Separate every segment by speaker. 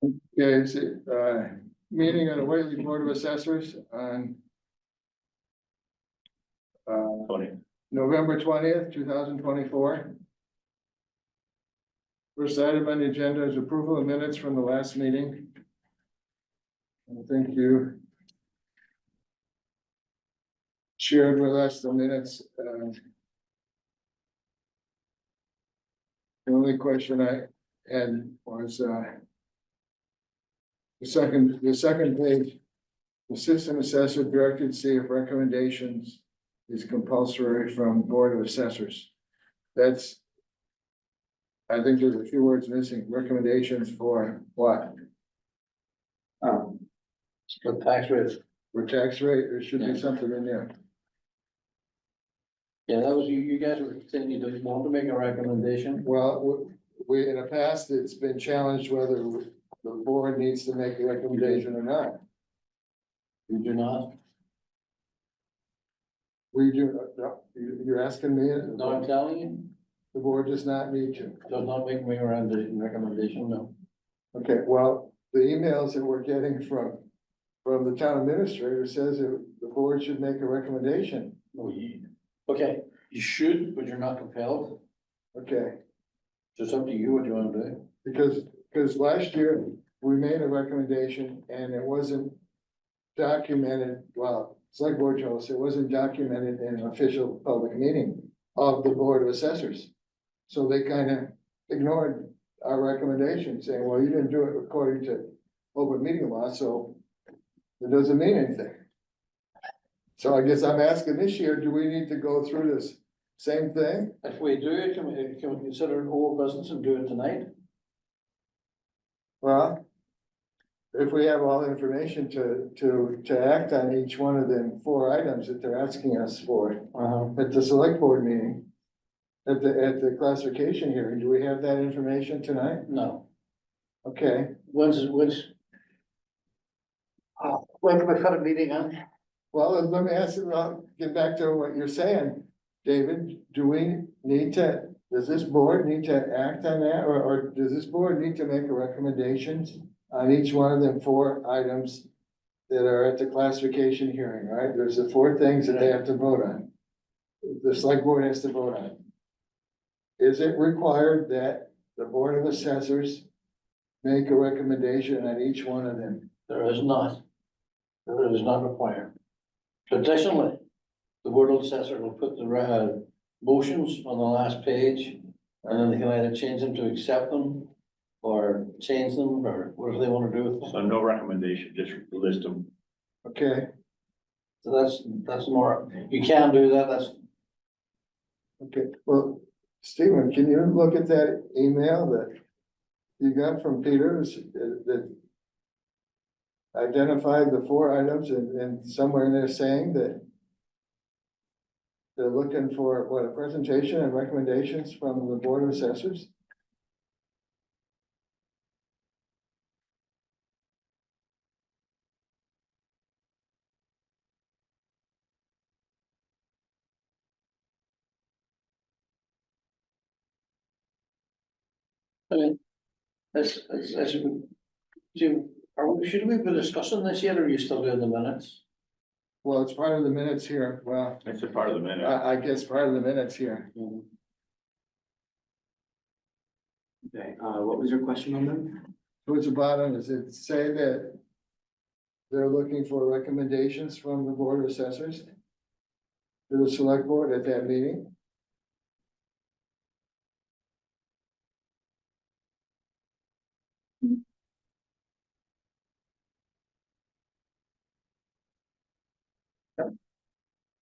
Speaker 1: Okay, it's meeting of the Whately Board of Assessors on November 20th, 2024. First item on the agenda is approval of minutes from the last meeting. I think you shared with us the minutes. The only question I had was the second page, assistant assessor directed see if recommendations is compulsory from Board of Assessors. That's, I think there's a few words missing. Recommendations for what?
Speaker 2: For tax rates.
Speaker 1: For tax rate, there should be something in there.
Speaker 2: Yeah, that was, you guys were saying you didn't want to make a recommendation.
Speaker 1: Well, we, in the past, it's been challenged whether the board needs to make a recommendation or not.
Speaker 2: You do not?
Speaker 1: We do, no, you're asking me?
Speaker 2: No, I'm telling you,
Speaker 1: The board does not need to.
Speaker 2: does not make me around the recommendation, no.
Speaker 1: Okay, well, the emails that we're getting from the town administrator says that the board should make a recommendation.
Speaker 2: No, okay, you should, but you're not compelled.
Speaker 1: Okay,
Speaker 2: So it's up to you what you want to do.
Speaker 1: because last year we made a recommendation and it wasn't documented, well, select board told us it wasn't documented in an official public meeting of the Board of Assessors. So they kind of ignored our recommendation, saying, well, you didn't do it according to open meeting law, so it doesn't mean anything. So I guess I'm asking this year, do we need to go through this same thing?
Speaker 2: If we do it, can we consider it old business and do it tonight?
Speaker 1: Well, if we have all the information to act on each one of them 4 items that they're asking us for at the select board meeting, at the classification hearing, do we have that information tonight?
Speaker 2: No.
Speaker 1: Okay,
Speaker 2: When can we put a meeting on?
Speaker 1: well, let me ask you, well, get back to what you're saying, David, do we need to, does this board need to act on that, or does this board need to make a recommendation on each one of them 4 items that are at the classification hearing, right? There's the 4 things that they have to vote on. The select board has to vote on. Is it required that the Board of Assessors make a recommendation on each one of them?
Speaker 2: There is not. There is not required. Traditionally, the Board of Assessors will put the motions on the last page, and then they can either change them to accept them or change them, or whatever they want to do with them.
Speaker 3: So no recommendation, just list them.
Speaker 1: Okay,
Speaker 2: So that's more, you can do that, that's,
Speaker 1: okay, well, Stephen, can you look at that email that you got from Peter that identified the 4 items and somewhere in there saying that they're looking for, what, a presentation and recommendations from the Board of Assessors?
Speaker 2: I mean, Jim, should we be discussing this yet, or are you still doing the minutes?
Speaker 1: Well, it's part of the minutes here. Well,
Speaker 3: It's a part of the minute.
Speaker 1: I guess part of the minutes here.
Speaker 4: Okay, what was your question on them?
Speaker 1: Towards the bottom, does it say that they're looking for recommendations from the Board of Assessors to the select board at that meeting?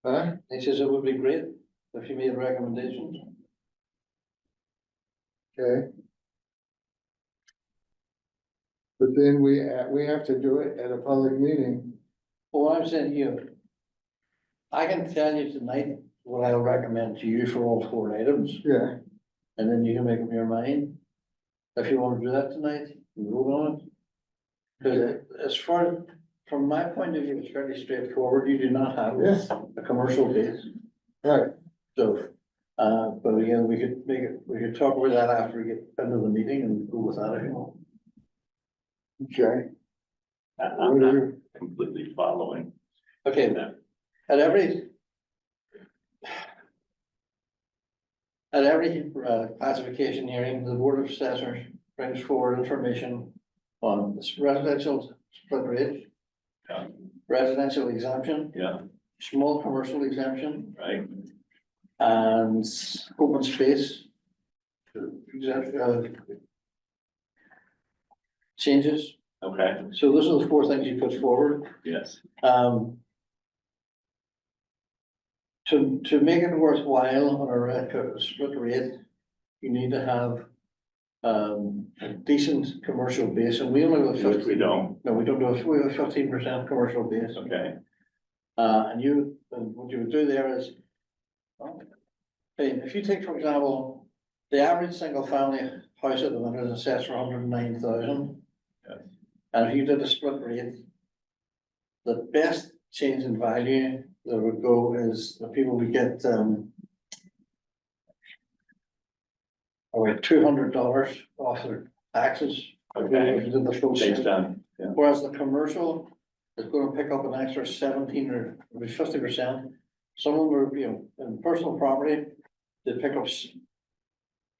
Speaker 1: Huh?
Speaker 2: He says it would be great if you made recommendations.
Speaker 1: Okay. But then we have to do it at a public meeting.
Speaker 2: Well, I'm saying to you, I can tell you tonight what I'll recommend to you for all 4 items,
Speaker 1: Yeah,
Speaker 2: and then you can make up your mind. If you want to do that tonight, you vote on it. Because as far, from my point of view, it's fairly straightforward. You do not have
Speaker 1: yes,
Speaker 2: a commercial base.
Speaker 1: right.
Speaker 2: So, but again, we could talk about that after we get into the meeting and go with that if you want.
Speaker 1: Okay.
Speaker 3: I'm not completely following.
Speaker 2: Okay,
Speaker 3: that.
Speaker 2: at every classification hearing, the Board of Assessors brings forward information on this residential split rate,
Speaker 3: Yeah.
Speaker 2: residential exemption,
Speaker 3: Yeah,
Speaker 2: small commercial exemption,
Speaker 3: right,
Speaker 2: and open space. Changes.
Speaker 3: okay,
Speaker 2: So those are the four things you put forward.
Speaker 3: yes,
Speaker 2: To make it worthwhile on a split rate, you need to have a decent commercial base, and we only have
Speaker 3: which we
Speaker 2: 15.
Speaker 3: don't,
Speaker 2: No, we don't do, we have 15% commercial base.
Speaker 3: okay,
Speaker 2: And what you would do there is, well, hey, if you take, for example, the average single family house at the minute is assessed for 109,000.
Speaker 3: Yes.
Speaker 2: And if you did a split rate, the best change in value that would go is the people would get, $200 off their taxes.
Speaker 3: Okay.
Speaker 2: If you did the full
Speaker 3: based
Speaker 2: shift.
Speaker 3: on, yeah,
Speaker 2: Whereas the commercial is gonna pick up an extra 17 or 50%. Some of them are, in personal property, they pick up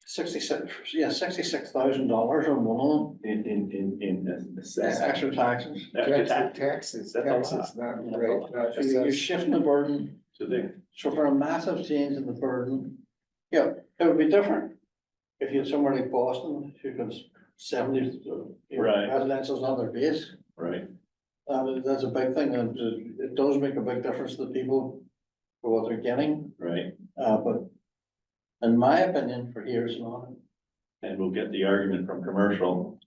Speaker 2: $66,000 on one of
Speaker 3: in
Speaker 2: them,
Speaker 3: assessment.
Speaker 2: extra taxes.
Speaker 3: After
Speaker 1: Taxes,
Speaker 3: That's a lot.
Speaker 1: taxes, not
Speaker 2: Yeah.
Speaker 1: rate, not
Speaker 2: So you're
Speaker 1: assessed.
Speaker 2: shifting the burden,
Speaker 3: So they,
Speaker 2: so for a massive change in the burden, it would be different. If you had somewhere like Boston, who got 70,
Speaker 3: Right.
Speaker 2: residential's not their base.
Speaker 3: right,
Speaker 2: That's a big thing, and it does make a big difference to the people for what they're getting,
Speaker 3: right,
Speaker 2: but in my opinion, for here, it's not.
Speaker 3: and we'll get the argument from commercial.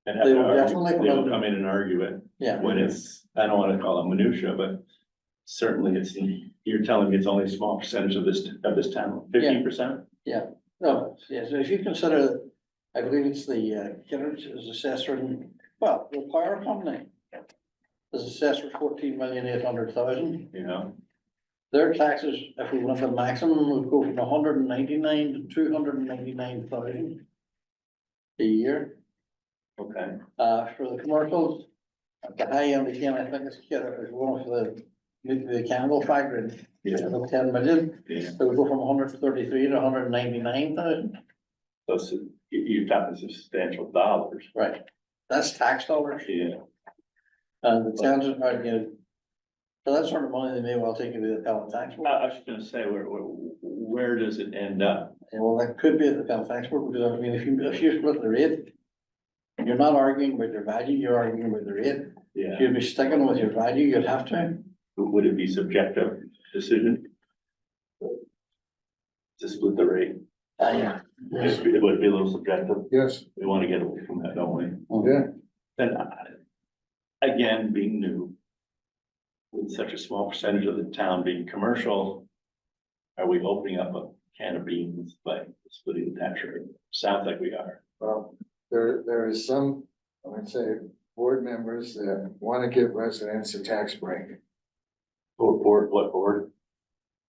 Speaker 3: And have
Speaker 2: They
Speaker 3: to
Speaker 2: will
Speaker 3: argue,
Speaker 2: definitely come
Speaker 3: they will
Speaker 2: in.
Speaker 3: come in and argue it
Speaker 2: Yeah,
Speaker 3: when it's, I don't wanna call it minutia, but certainly it's, you're telling me it's only a small percentage of this town, 15%?
Speaker 2: no, yeah, so if you consider, I believe it's the, Kinnard is assessor, well, the power company is assessed for 14,800,000.
Speaker 3: You know,
Speaker 2: Their taxes, if we went to maximum, would go from 199 to 299,000 a year.
Speaker 3: okay,
Speaker 2: For the commercials, at the high end again, I think it's one of the candle factory,
Speaker 3: yeah,
Speaker 2: about 10 million.
Speaker 3: yeah,
Speaker 2: It would go from 133 to 199,000.
Speaker 3: so you're talking substantial dollars,
Speaker 2: Right. That's tax dollars.
Speaker 3: yeah,
Speaker 2: And the towns are, for that sort of money, they may well take it to the appellate tax board.
Speaker 3: I was just gonna say, where does it end up?
Speaker 2: And well, that could be at the appellate tax board, because I mean, if you split the rate, you're not arguing with your value, you're arguing with the rate.
Speaker 3: Yeah,
Speaker 2: If you'd be sticking with your value, you'd have to.
Speaker 3: would it be subjective decision? To split the rate,
Speaker 2: Yeah.
Speaker 3: it would be a little subjective,
Speaker 1: Yes,
Speaker 3: we wanna get away from that, don't we?
Speaker 1: yeah,
Speaker 3: Then, again, being new. With such a small percentage of the town being commercial. Are we opening up a can of beans by splitting the tax rate? Sounds like we are.
Speaker 1: well, there is some, I would say, board members that wanna give residents a tax break.
Speaker 3: Board, what board?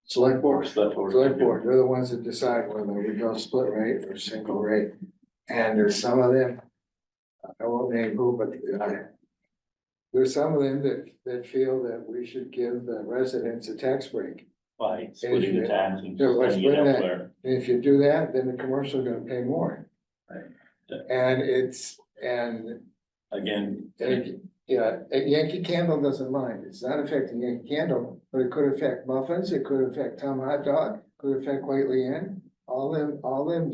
Speaker 1: Select board.
Speaker 3: Select board.
Speaker 1: Select board, they're the ones that decide whether we go split rate or single rate. And there's some of them, I won't name who, but there's some of them that feel that we should give the residents a tax break.
Speaker 3: By splitting the tax and
Speaker 1: Yeah, by
Speaker 3: sending it
Speaker 1: splitting that.
Speaker 3: elsewhere.
Speaker 1: And if you do that, then the commercial are gonna pay more.
Speaker 3: Right.
Speaker 1: And and
Speaker 3: Again,
Speaker 1: yeah, a Yankee Candle doesn't mind, it's not affecting Yankee Candle, but it could affect muffins, it could affect Tom Hot Dog, could affect Whately Inn. All them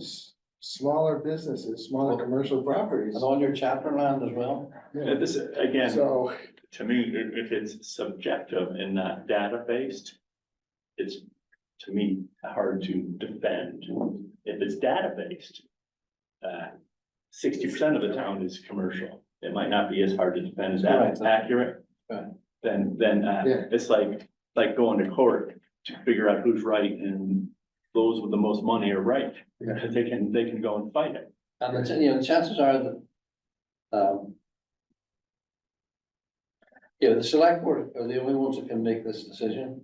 Speaker 1: smaller businesses, smaller commercial properties.
Speaker 2: And on your chapter land as well.
Speaker 3: this, again,
Speaker 1: So,
Speaker 3: to me, if it's subjective and not data-based. It's, to me, hard to defend. If it's data-based. 60% of the town is commercial. It might not be as hard to defend. Is that
Speaker 2: Right.
Speaker 3: accurate?
Speaker 2: Right.
Speaker 3: Then,
Speaker 1: Yeah.
Speaker 3: it's like going to court to figure out who's right, and those with the most money are right. Because they can go and fight it.
Speaker 2: And the chances are that, the select board are the only ones that can make this decision.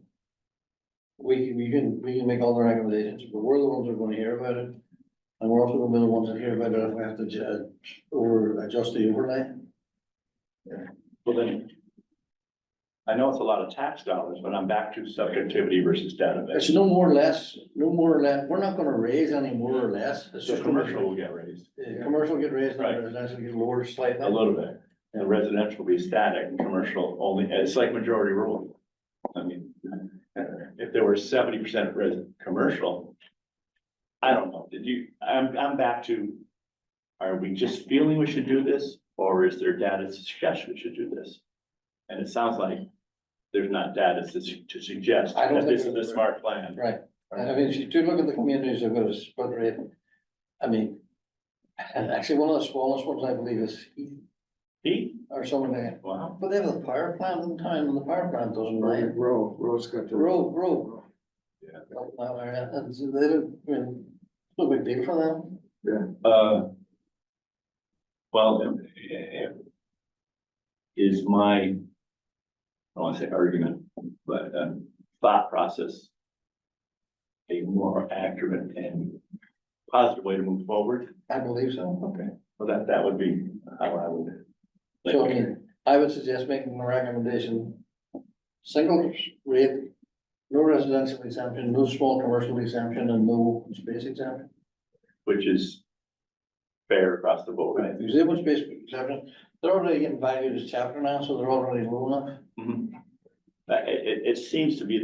Speaker 2: We can make all the recommendations, but we're the ones that are gonna hear about it. And we're also gonna be the ones that hear about it if we have to adjust the overlay.
Speaker 3: Well, then, I know it's a lot of tax dollars, but I'm back to subjectivity versus
Speaker 2: It's
Speaker 3: database.
Speaker 2: no more or less, we're not gonna raise any more or less. It's
Speaker 3: So
Speaker 2: just
Speaker 3: commercial will get raised
Speaker 2: Commercial get raised,
Speaker 3: Right.
Speaker 2: and residential get lowered slightly.
Speaker 3: a little bit. And residential will be static, and commercial only, it's like majority rule. I mean, if there were 70% commercial, I don't know, I'm back to, are we just feeling we should do this? Or is there data to suggest we should do this? And it sounds like there's not data to suggest
Speaker 2: I don't
Speaker 3: that this
Speaker 2: think
Speaker 3: is a smart plan.
Speaker 2: Right, and I mean, if you do look at the communities that have got a split rate, I mean, and actually, one of the smallest ones, I believe, is Heath,
Speaker 3: He,
Speaker 2: or somewhere there.
Speaker 3: wow,
Speaker 2: But they have a power plant in town, and the power plant doesn't mind.
Speaker 1: Rose got the.
Speaker 2: Row.
Speaker 3: Yeah.
Speaker 2: And so they don't, I mean, it's no big deal for them.
Speaker 3: well, is my, I don't want to say argument, but, thought process a more accurate and positive way to move forward?
Speaker 2: I believe so.
Speaker 3: Okay. Well, that would be how I would.
Speaker 2: So I mean, I would suggest making a recommendation, single rate, no residential exemption, no small commercial exemption, and no space exemption.
Speaker 3: Which is fair across the board.
Speaker 2: Right, because open space exemption, they're already getting valued as chapter now, so they're already low enough.
Speaker 3: Mhm. It seems to be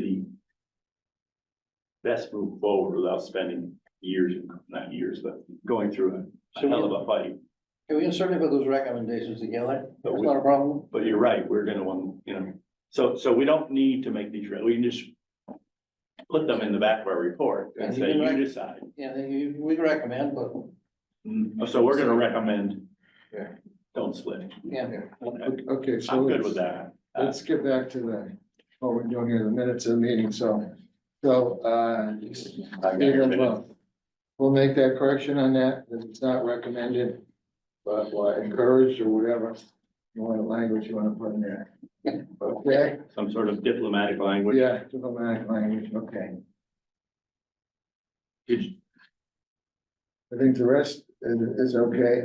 Speaker 3: the best move forward without spending years, not years, but going through a hell of a fight.
Speaker 2: Okay, we can certainly put those recommendations together,
Speaker 3: But
Speaker 2: that's
Speaker 3: we-
Speaker 2: not a problem.
Speaker 3: But you're right, we're gonna want, so we don't need to make these, we can just put them in the back of our report and
Speaker 2: And
Speaker 3: say,
Speaker 2: you can
Speaker 3: you
Speaker 2: rec-
Speaker 3: decide.
Speaker 2: Yeah, we can recommend, but,
Speaker 3: So we're gonna recommend.
Speaker 1: Yeah.
Speaker 3: Don't split.
Speaker 2: yeah.
Speaker 1: Okay, so.
Speaker 3: I'm good
Speaker 1: let's-
Speaker 3: with that.
Speaker 1: Let's get back to what we're doing here, the minutes of the meeting, so. We'll make that correction on that, that it's not recommended, but encouraged or whatever. You want a language you wanna put in there. Okay,
Speaker 3: Some sort of diplomatic language.
Speaker 1: yeah, diplomatic language, okay.
Speaker 3: Did-
Speaker 1: I think the rest is okay,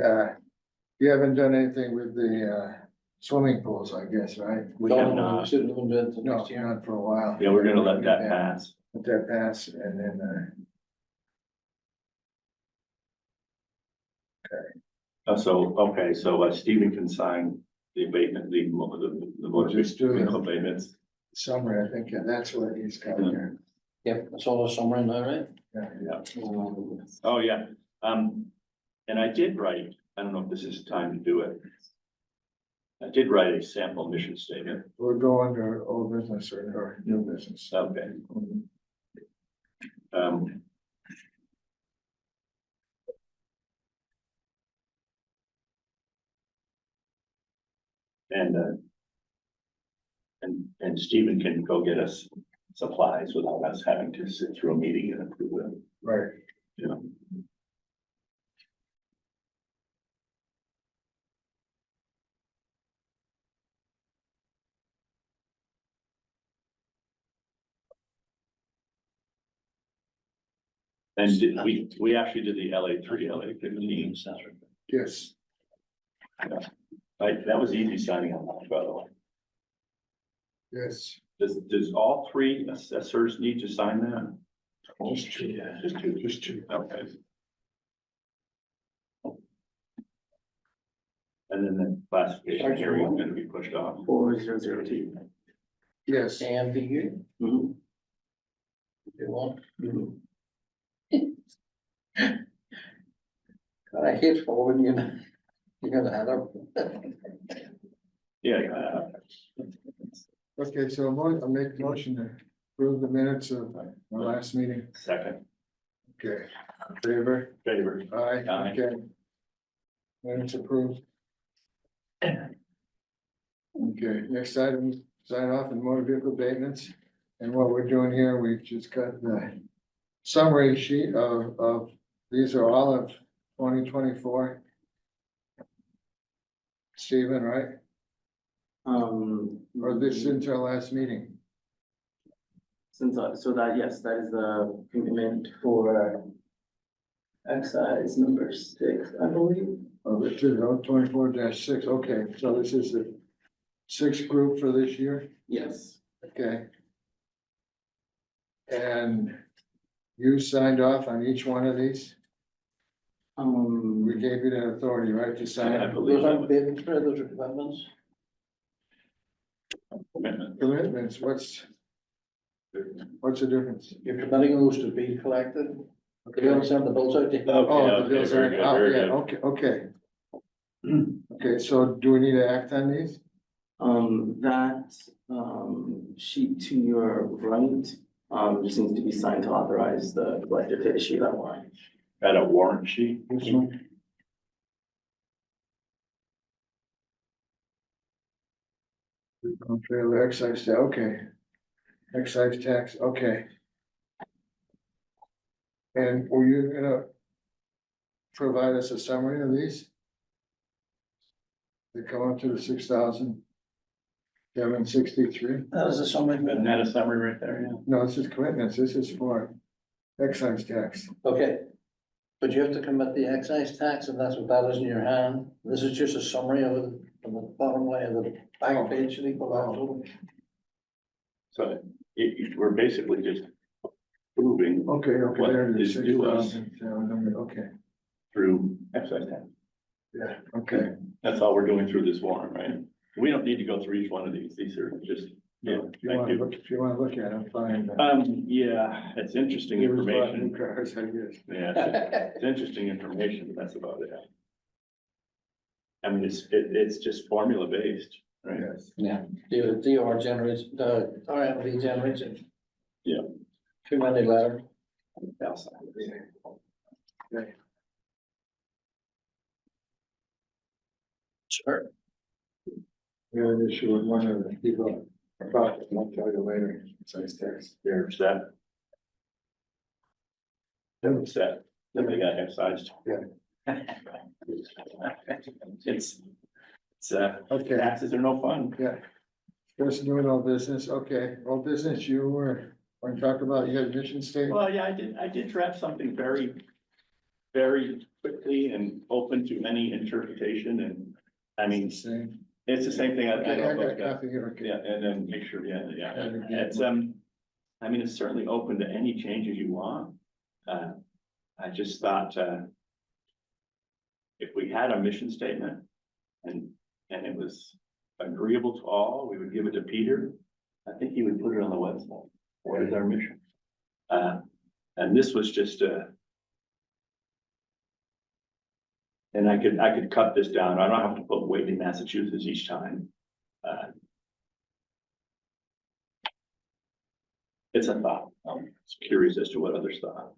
Speaker 1: you haven't done anything with the, swimming pools, I guess, right?
Speaker 3: We have not.
Speaker 2: Shouldn't do that
Speaker 1: No,
Speaker 2: next year.
Speaker 1: not for a while.
Speaker 3: Yeah, we're gonna let that pass.
Speaker 1: Let that pass, and then,
Speaker 3: Okay, so Stephen can sign the abatement, the
Speaker 1: We'll just do it.
Speaker 3: abatements.
Speaker 1: summary, I think, yeah, that's what he's got here.
Speaker 2: Yep, that's all the summary now, right?
Speaker 3: Yeah. Oh, yeah, and I did write, I don't know if this is time to do it. I did write a sample mission statement.
Speaker 1: We'll go under old business or new business.
Speaker 3: Okay. Um. And and Stephen can go get us supplies without us having to sit through a meeting and approve them,
Speaker 1: Right,
Speaker 3: you know. And we actually did the LA3, LA15.
Speaker 1: yes,
Speaker 3: Right, that was easy signing on that, by the way.
Speaker 1: yes,
Speaker 3: Does all three assessors need to sign that?
Speaker 1: just two,
Speaker 3: Yeah, just two.
Speaker 1: just two.
Speaker 3: Okay. And then the classification hearing is gonna be pushed off.
Speaker 4: 4002.
Speaker 1: Yes,
Speaker 2: And be here,
Speaker 4: Mm-hmm.
Speaker 2: if you want. God, I hate forwarding you gotta have them.
Speaker 3: Yeah.
Speaker 1: okay, so I'll make a motion to approve the minutes of our last meeting.
Speaker 3: Second,
Speaker 1: Okay, favor?
Speaker 3: favor.
Speaker 1: Aye,
Speaker 3: Aye.
Speaker 1: okay. Minutes approved. Okay, next item, sign off on motor vehicle abatements. And what we're doing here, we've just got the summary sheet of, these are all of 2024. Stephen, right? Or this since our last meeting?
Speaker 4: Since, so that, yes, that is the commitment for excise number 6, I believe.
Speaker 1: Oh, the 24-6, okay, so this is the sixth group for this year,
Speaker 4: Yes.
Speaker 1: okay? And you signed off on each one of these? We gave you that authority, right, to
Speaker 3: I
Speaker 1: sign
Speaker 3: believe
Speaker 2: Those
Speaker 3: that
Speaker 2: aren't
Speaker 3: was
Speaker 2: bid, those are commitments.
Speaker 3: commitment.
Speaker 1: commitments, what's the difference?
Speaker 2: You're committing those to be collected. They don't send the bills out to you.
Speaker 1: Oh, the
Speaker 3: Okay,
Speaker 1: bills
Speaker 3: very
Speaker 1: are
Speaker 3: good,
Speaker 1: out,
Speaker 3: very
Speaker 1: yeah,
Speaker 3: good.
Speaker 1: okay. Okay, so do we need to act on these?
Speaker 4: That, sheet to your right, just needs to be signed to authorize the collector to issue that warrant.
Speaker 3: Got a warrant sheet?
Speaker 1: This one? Trailer excise, okay. Excise tax, okay. And were you gonna provide us a summary of these? They come up to the 6,763?
Speaker 2: That was a summary.
Speaker 3: Isn't that a summary right there? Yeah.
Speaker 1: No, this is commitments, this is for excise tax.
Speaker 2: Okay. But you have to commit the excise tax, and that's what that is in your hand. This is just a summary of it, from the bottom line of the back page should equal that total.
Speaker 3: So we're basically just proving
Speaker 1: Okay,
Speaker 3: What
Speaker 1: there it is,
Speaker 3: is due us?
Speaker 1: 6,700, okay,
Speaker 3: through excise tax.
Speaker 1: yeah, okay.
Speaker 3: That's all we're doing through this warrant, right? We don't need to go through each one of these. These are just, yeah,
Speaker 1: If you
Speaker 3: thank
Speaker 1: wanna
Speaker 3: you.
Speaker 1: look, if you wanna look at it, fine.
Speaker 3: Yeah, it's interesting
Speaker 1: He was bought
Speaker 3: information.
Speaker 1: new cars, I guess.
Speaker 3: Yeah, it's interesting information, but that's about it. I mean, it's just formula based, right?
Speaker 1: Yes.
Speaker 2: Yeah, the DOR generates, the RMV generates it.
Speaker 3: Yeah.
Speaker 2: Too many letters.
Speaker 1: Okay.
Speaker 2: Sure.
Speaker 1: We had an issue with one of the people, about, I'll tell you later, excise tax.
Speaker 3: They're set. They're set, then they got excised.
Speaker 1: Yeah.
Speaker 3: It's,
Speaker 1: Okay,
Speaker 3: taxes are no fun.
Speaker 1: yeah. First doing all business, okay, all business, you were, want to talk about your mission statement?
Speaker 3: Well, yeah, I did draft something very, very quickly and open to any interpretation, and, I mean,
Speaker 1: Same.
Speaker 3: it's the same thing. I
Speaker 1: Okay, I
Speaker 3: know
Speaker 1: got
Speaker 3: those
Speaker 1: a
Speaker 3: guys.
Speaker 1: copy here, okay.
Speaker 3: Yeah, and then make sure, yeah,
Speaker 1: And
Speaker 3: it's, I mean, it's certainly open to any changes you want. I just thought, if we had a mission statement and it was agreeable to all, we would give it to Peter. I think he would put it on the website. What is our mission? And this was just and I could cut this down. I don't have to put Whately, Massachusetts each time. It's a thought. I'm curious as to what others thought.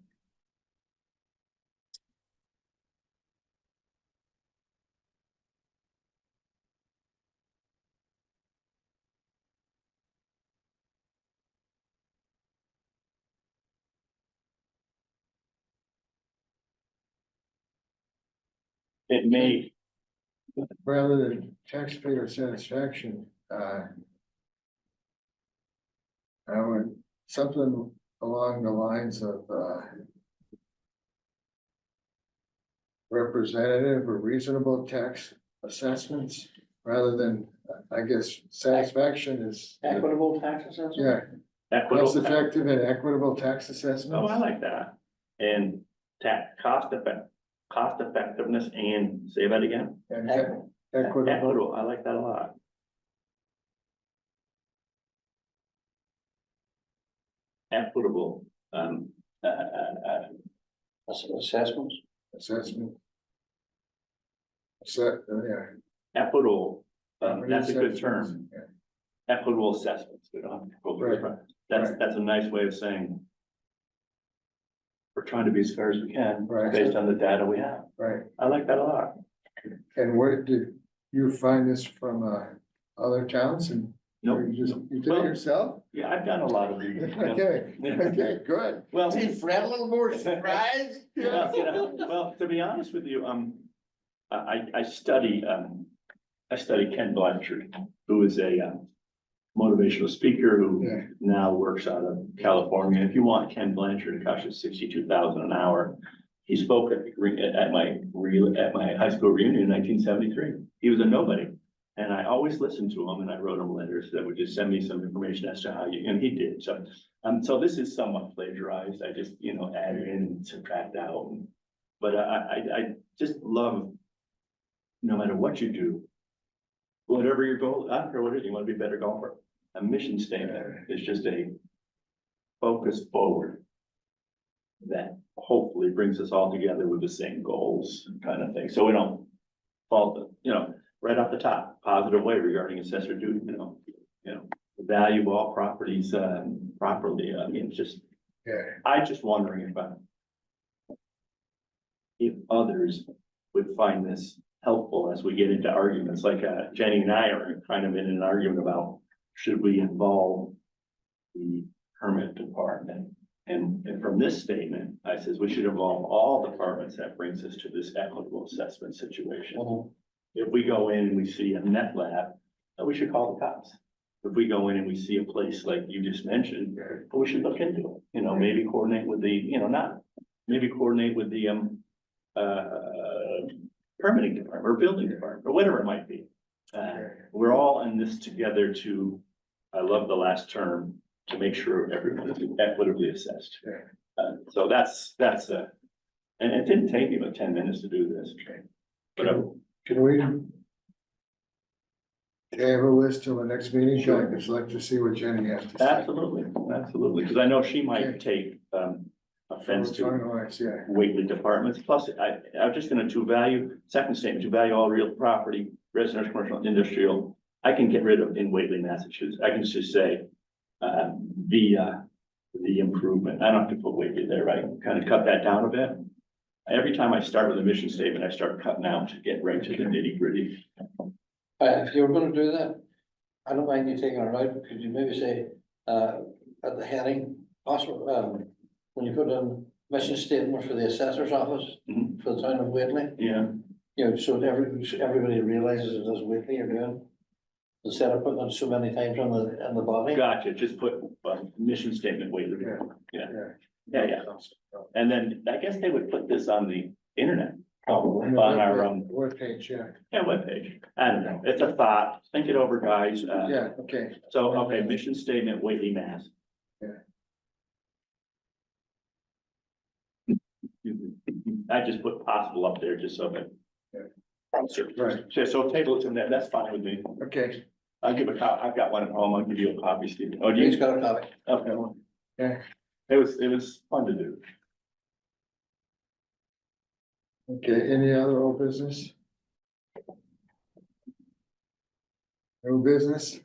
Speaker 3: It may,
Speaker 1: Rather than taxpayer satisfaction, I would, something along the lines of, representative or reasonable tax assessments, rather than, I guess, satisfaction is.
Speaker 2: Equitable tax assessment?
Speaker 1: Yeah,
Speaker 3: equitable.
Speaker 1: cost effective and equitable tax assessments.
Speaker 3: Oh, I like that. And cost effectiveness and say that again.
Speaker 1: And
Speaker 2: Equitable.
Speaker 1: equitable,
Speaker 3: Equitable, I like that a lot. Equitable,
Speaker 2: Assessments?
Speaker 1: assessment. So, yeah.
Speaker 3: equitable, that's a good term.
Speaker 1: Yeah.
Speaker 3: Equitable assessments. We don't have to go through
Speaker 1: Right.
Speaker 3: it. That's,
Speaker 1: Right.
Speaker 3: that's a nice way of saying we're trying to be as fair as we can,
Speaker 1: Right.
Speaker 3: based on the data we have.
Speaker 1: Right,
Speaker 3: I like that a lot.
Speaker 1: and where did you find this from, other towns and?
Speaker 3: No,
Speaker 1: You just, you did
Speaker 3: Well-
Speaker 1: it yourself?
Speaker 3: yeah, I've done a lot of these.
Speaker 1: Okay, okay, good.
Speaker 3: Well,
Speaker 2: Fred, a little more surprised?
Speaker 3: well, to be honest with you, I study Ken Blanchard, who is a motivational speaker who
Speaker 1: Yeah.
Speaker 3: now works out of California. If you want Ken Blanchard, it costs you 62,000 an hour. He spoke at my high school reunion in 1973. He was a nobody. And I always listened to him and I wrote him letters that would just send me some information as to how you, and he did, so this is somewhat plagiarized, I just, added in and subtract out. But I just love, no matter what you do, whatever your goal, I don't care what it is, you wanna be a better golfer. A mission statement is just a focus forward that hopefully brings us all together with the same goals kind of thing. So we don't fall, right off the top, positive way regarding assessor duty, value all properties, properly. I mean, just, I just wondering if others would find this helpful as we get into arguments, like, Jenny and I are kind of in an argument about, should we involve the permit department? And from this statement, I says we should involve all departments. That brings us to this equitable assessment situation. If we go in and we see a meth lab, then we should call the cops. If we go in and we see a place like you just mentioned, we should look into it, maybe coordinate with the, maybe coordinate with the, permitting department or building department or whatever it might be. We're all in this together I love the last term, to make sure everyone is equitably assessed. So that's, and it didn't take me but 10 minutes to do this. But
Speaker 1: Can we table this till the next meeting? So I can select to see what Jenny has to say.
Speaker 3: absolutely, because I know she might take, offense to
Speaker 1: Finalize,
Speaker 3: Whately departments. Plus, I'm just gonna second statement, to value all real property, residential, commercial, industrial. I can get rid of in Whately, Massachusetts. I can just say, the improvement. I don't have to put Whately there, right? Kind of cut that down a bit. Every time I start with a mission statement, I start cutting out to get right to the nitty gritty.
Speaker 2: If you were gonna do that, I don't mind you taking it out, could you maybe say, at the heading, possible, when you put in mission statement for the assessor's office
Speaker 3: Mhm.
Speaker 2: for the town of Whately,
Speaker 3: Yeah,
Speaker 2: so everybody realizes it is Whately you're doing. Instead of putting it so many times on the body.
Speaker 3: gotcha. Just put mission statement Whately.
Speaker 1: yeah.
Speaker 3: Yeah. And then I guess they would put this on the internet,
Speaker 2: Probably.
Speaker 3: on our,
Speaker 1: Webpage,
Speaker 3: webpage. I don't know. It's a thought. Think it over, guys.
Speaker 1: okay.
Speaker 3: So, okay, mission statement, Whately, Mass. I just put possible up there just so that.
Speaker 1: Right.
Speaker 3: So table it to that, that's fine with me.
Speaker 1: Okay,
Speaker 3: I'll give I've got one at home, I'll give you a copy, Steve. Oh, do
Speaker 2: He's
Speaker 3: you?
Speaker 2: got a copy.
Speaker 3: Okay.
Speaker 1: Yeah.
Speaker 3: It was fun to do.
Speaker 1: okay, any other old business? No business?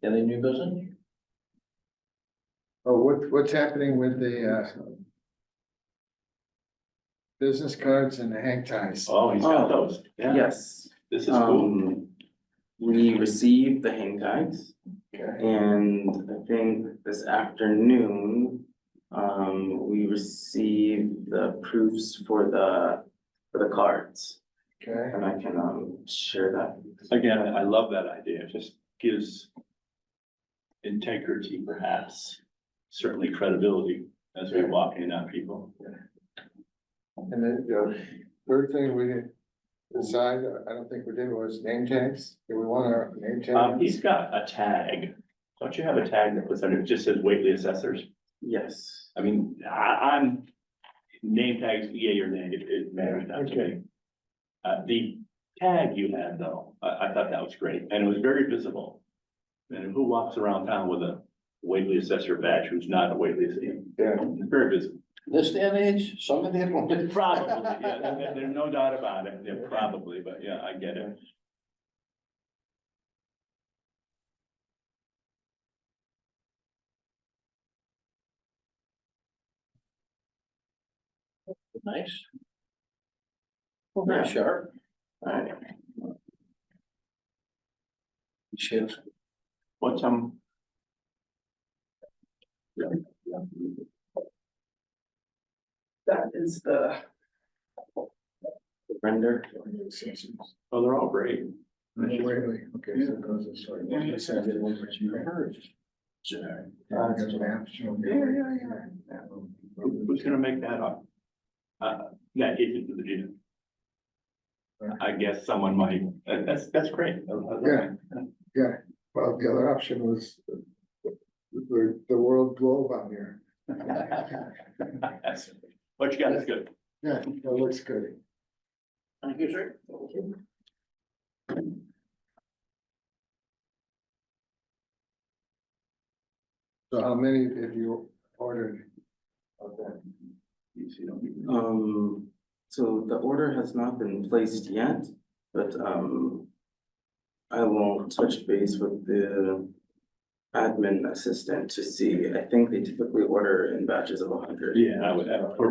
Speaker 2: Any new business?
Speaker 1: Oh, what's happening with the business cards and the hang ties?
Speaker 3: Oh, he's got those. Yeah,
Speaker 4: Yes,
Speaker 3: this is cool.
Speaker 4: we received the hang tags.
Speaker 1: Okay,
Speaker 4: And I think this afternoon, we received the proofs for the cards.
Speaker 1: okay,
Speaker 4: And I can, share that.
Speaker 3: Again, I love that idea. It just gives integrity, perhaps, certainly credibility as we walk in on people.
Speaker 1: and then the third thing we didn't decide, I don't think we did, was name tags. Do we want our name tags?
Speaker 3: He's got a tag. Don't you have a tag that puts under, it just says Whately Assessors?
Speaker 4: Yes.
Speaker 3: I mean, I'm name tags, yay or nay, it matters not to me. The tag you had though, I thought that was great, and it was very visible. And who walks around town with a Whately Assessor badge who's not a Whately Assessor?
Speaker 1: Yeah.
Speaker 3: It's very visible.
Speaker 2: This day and age, somebody had one.
Speaker 3: Probably, yeah, there's no doubt about it, yeah, probably, but yeah, I get it.
Speaker 2: Nice. Well, very sharp.
Speaker 4: Alright,
Speaker 2: Shit.
Speaker 3: What's
Speaker 4: that is the render.
Speaker 3: oh, they're all great.
Speaker 1: Okay, so it goes this way. This is the one that you heard.
Speaker 3: Who's gonna make that up? Yeah, it's into the gym. I guess someone might, that's great.
Speaker 1: Yeah. Yeah, well, the other option was the world globe on here.
Speaker 3: That's- What you got is good.
Speaker 1: Yeah, that looks good.
Speaker 2: Thank you, sir.
Speaker 1: So how many have you ordered? Okay.
Speaker 4: So the order has not been placed yet, but, I will touch base with the admin assistant to see. I think they typically order in batches of 100.
Speaker 3: Yeah, I would,